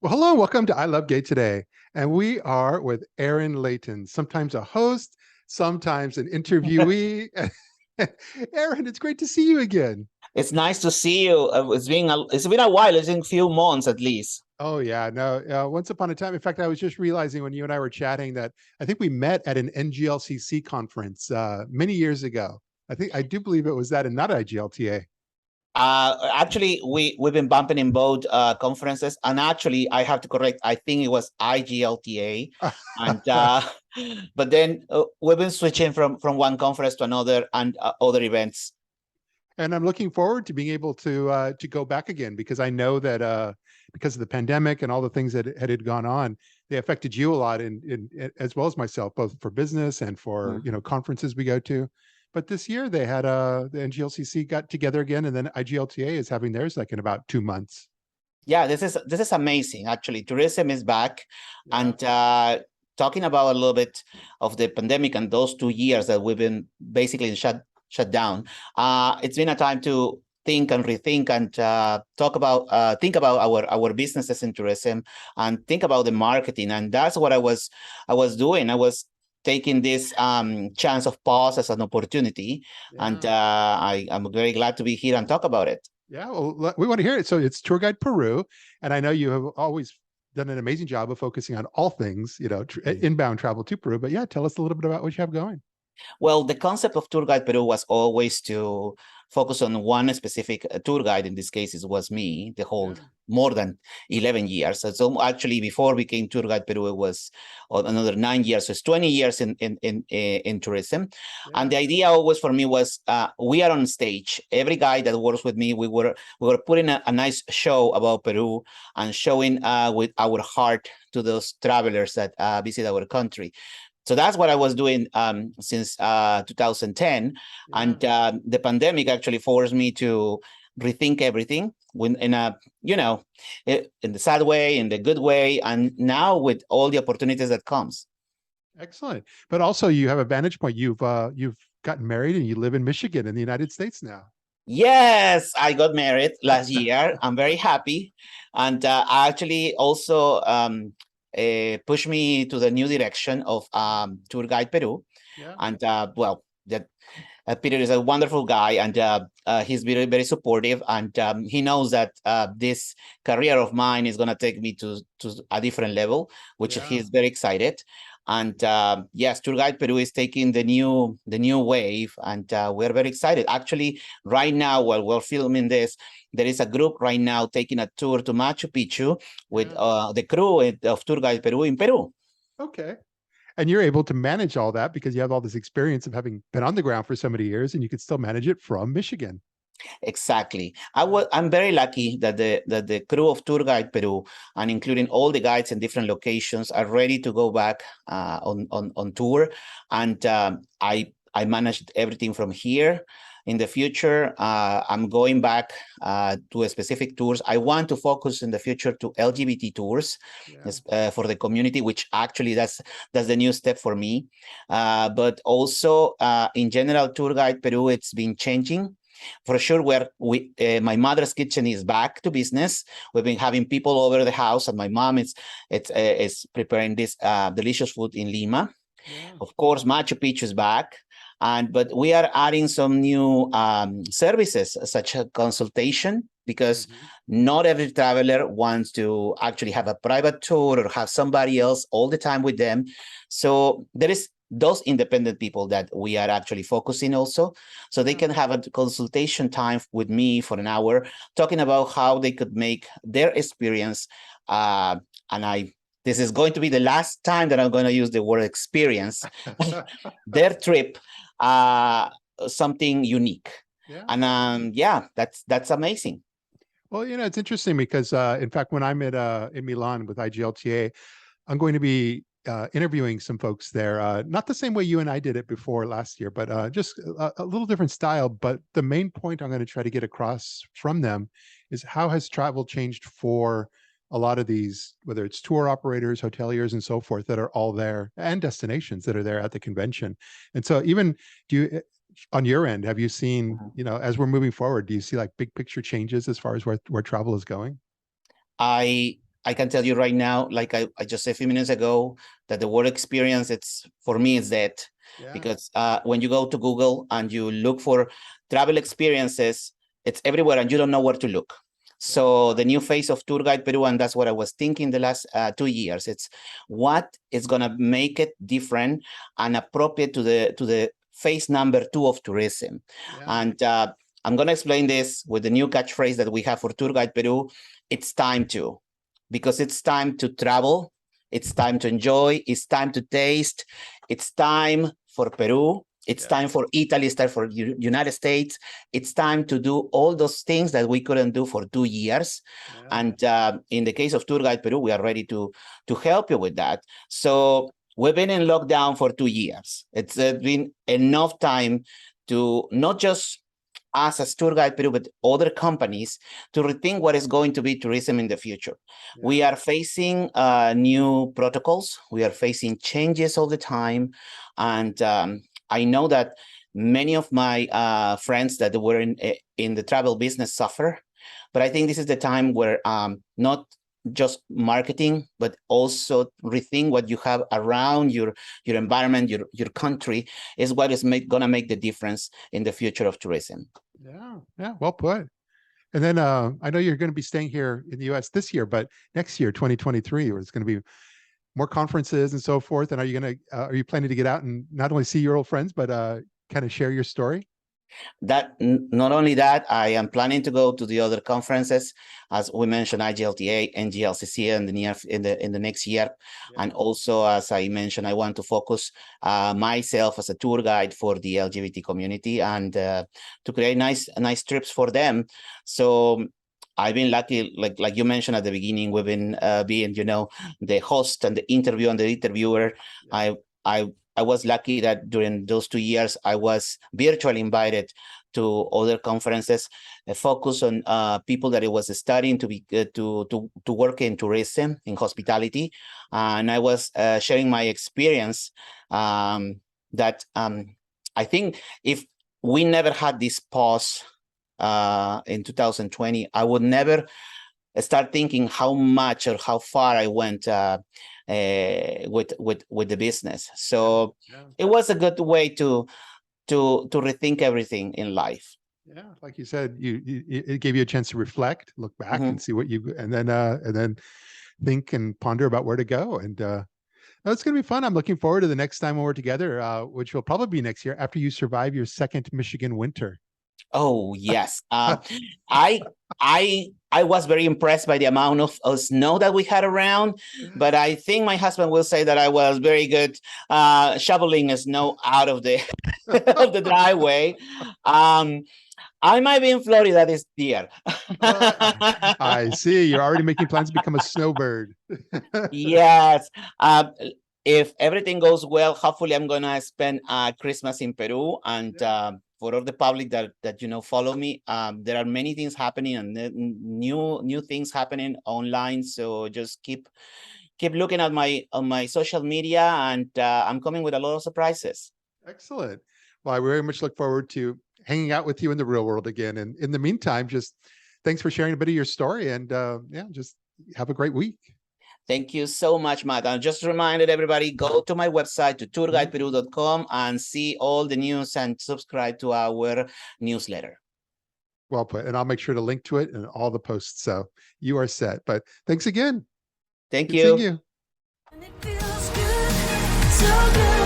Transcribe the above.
Well, hello, welcome to ILoveGay today. And we are with Aaron Leyton, sometimes a host, sometimes an interviewee. Aaron, it's great to see you again. It's nice to see you. It's been a while. It's been a few months at least. Oh, yeah, no, once upon a time. In fact, I was just realizing when you and I were chatting that I think we met at an NGLCC conference many years ago. I do believe it was that and not IGLTA. Actually, we've been bumping in both conferences, and actually, I have to correct. I think it was IGLTA, and but then we've been switching from one conference to another and other events. And I'm looking forward to being able to go back again because I know that because of the pandemic and all the things that had gone on, they affected you a lot in as well as myself, both for business and for Mm. conferences we go to. But this year they had the NGLCC got together again, and then IGLTA is having theirs like in about 2 months. Yeah, this is amazing. Actually, tourism is back, Yeah. and talking about a little bit of the pandemic and those 2 years that we've been basically shut down. It's been a time to think and rethink and think about our businesses in tourism and think about the marketing. And that's what I was doing. I was taking this chance of pause as an opportunity, and Yeah. I'm very glad to be here and talk about it. Yeah, well, we want to hear it. So it's Tour Guide Peru, and I know you have always done an amazing job of focusing on all things, inbound travel to Peru. But yeah, tell us a little bit about what you have going. Well, the concept of Tour Guide Peru was always to focus on one specific tour guide. In this case, it was me, the whole Yeah, more than 11 years. So actually, before we became Tour Guide Peru, it was another 9 years. So it's 20 years in tourism. And yeah, the idea always for me was we are on stage. Every guy that works with me, we were putting a nice show about Peru and showing with our heart to those travelers that visit our country. So that's what I was doing since 2010, yeah. and the pandemic actually forced me to rethink everything in a in the sad way, in the good way, and now with all the opportunities that comes. Excellent. But also, you have a vantage point. You've gotten married and you live in Michigan in the United States now. Yes, I got married last year. I'm very happy, and actually also pushed me to the new direction of Tour Guide Peru. Yeah. And well, that Peter is a wonderful guy, and he's very, very supportive. And he knows that this career of mine is going to take me to a different level, which Yeah. he's very excited. And yes, Tour Guide Peru is taking the new wave, and we're very excited. Actually, right now, while we're filming this, there is a group right now taking a tour to Machu Picchu with Yeah. the crew of Tour Guide Peru in Peru. Okay. And you're able to manage all that because you have all this experience of having been on the ground for so many years, and you could still manage it from Michigan. Exactly. Yeah. I'm very lucky that the crew of Tour Guide Peru, and including all the guides in different locations, are ready to go back on tour, and I managed everything from here. In the future, I'm going back to a specific tours. I want to focus in the future to LGBT tours Yeah. for the community, which actually that's the new step for me. But also, in general, Tour Guide Peru, it's been changing for sure. Where my mother's kitchen is back to business. We've been having people over the house, and my mom is preparing this delicious food in Lima. Yeah. Of course, Machu Picchu is back, and but we are adding some new services such as consultation, because Mhm. not every traveler wants to actually have a private tour or have somebody else all the time with them. So there is those independent people that we are actually focusing also, so they Yeah. can have a consultation time with me for an hour, talking about how they could make their experience. And I This is going to be the last time that I'm going to use the word experience. Their trip, uh, something unique. Yeah. And yeah, that's amazing. Well, it's interesting because, in fact, when I'm in Milan with IGLTA, I'm going to be interviewing some folks there. Not the same way you and I did it before last year, but just a little different style. But the main point I'm going to try to get across from them is how has travel changed for a lot of these, whether it's tour operators, hoteliers, and so forth, that are all there, and destinations that are there at the convention. And so, even do you, on your end, have you seen, as we're moving forward, do you see like big picture changes as far as where travel is going? I can tell you right now, like I just said a few minutes ago, that the work experience, for me, it's dead. Yeah. Because when you go to Google and you look for travel experiences, it's everywhere and you don't know where to look. So the new face of Tour Guide Peru, and that's what I was thinking the last 2 years. It's what is gonna make it different and appropriate to the phase number 2 of tourism. Yeah. And I'm gonna explain this with the new catchphrase that we have for Tour Guide Peru. It's time to, because it's time to travel. It's time to enjoy. It's time to taste. It's time for Peru. It's time for Italy. It's time for United States. It's time to do all those things that we couldn't do for 2 years. And in the case of Tour Guide Peru, we are ready to help you with that. So we've been in lockdown for 2 years. It's been enough time to not just us as Tour Guide Peru, but other companies to rethink what is going to be tourism in the future. Yeah. We are facing new protocols. We are facing changes all the time. And I know that many of my friends that were in the travel business suffer, but I think this is the time where not just marketing, but also rethink what you have around your environment, your country, is what is going to make the difference in the future of tourism. Yeah, well put. And then I know you're going to be staying here in the US this year, but next year, 2023, where it's going to be more conferences and so forth. And are you planning to get out and not only see your old friends, but kind of share your story? That not only that, I am planning to go to the other conferences, as we mentioned, IGLTA and GLCC in the next year. Yeah. And also, as I mentioned, I want to focus myself as a tour guide for the LGBT community and to create nice trips for them. So I've been lucky, like you mentioned at the beginning, we've been being, the host and the interview and the interviewer. Yeah. I was lucky that during those 2 years, I was virtually invited to other conferences, focus on people that it was studying to work in tourism, in hospitality. And I was sharing my experience that I think if we never had this pause in 2020, I would never start thinking how much or how far I went with the business. So it was a good way to rethink everything in life. Yeah, like you said, it gave you a chance to reflect, look back, and see what and then think and ponder about where to go. And it's going to be fun. I'm looking forward to the next time when we're together, which will probably be next year after you survive your second Michigan winter. Oh yes, I was very impressed by the amount of snow that we had around, but I think my husband will say that I was very good shoveling snow out of the of the driveway. I might be in Florida this year. I see. You're already making plans to become a snowbird. Yes. If everything goes well, hopefully I'm gonna spend Christmas in Peru. And for all the public that follow me, there are many things happening and new things happening online. So just keep looking at my social media, and I'm coming with a lot of surprises. Excellent. Well, I very much look forward to hanging out with you in the real world again. And in the meantime, just thanks for sharing a bit of your story, and just have a great week. Thank you so much, Matt. I just reminded everybody, go to my website, to tourguideperu.com, and see all the news and subscribe to our newsletter. Well put. And I'll make sure to link to it in all the posts. So you are set. But thanks again. Thank you. Good seeing you.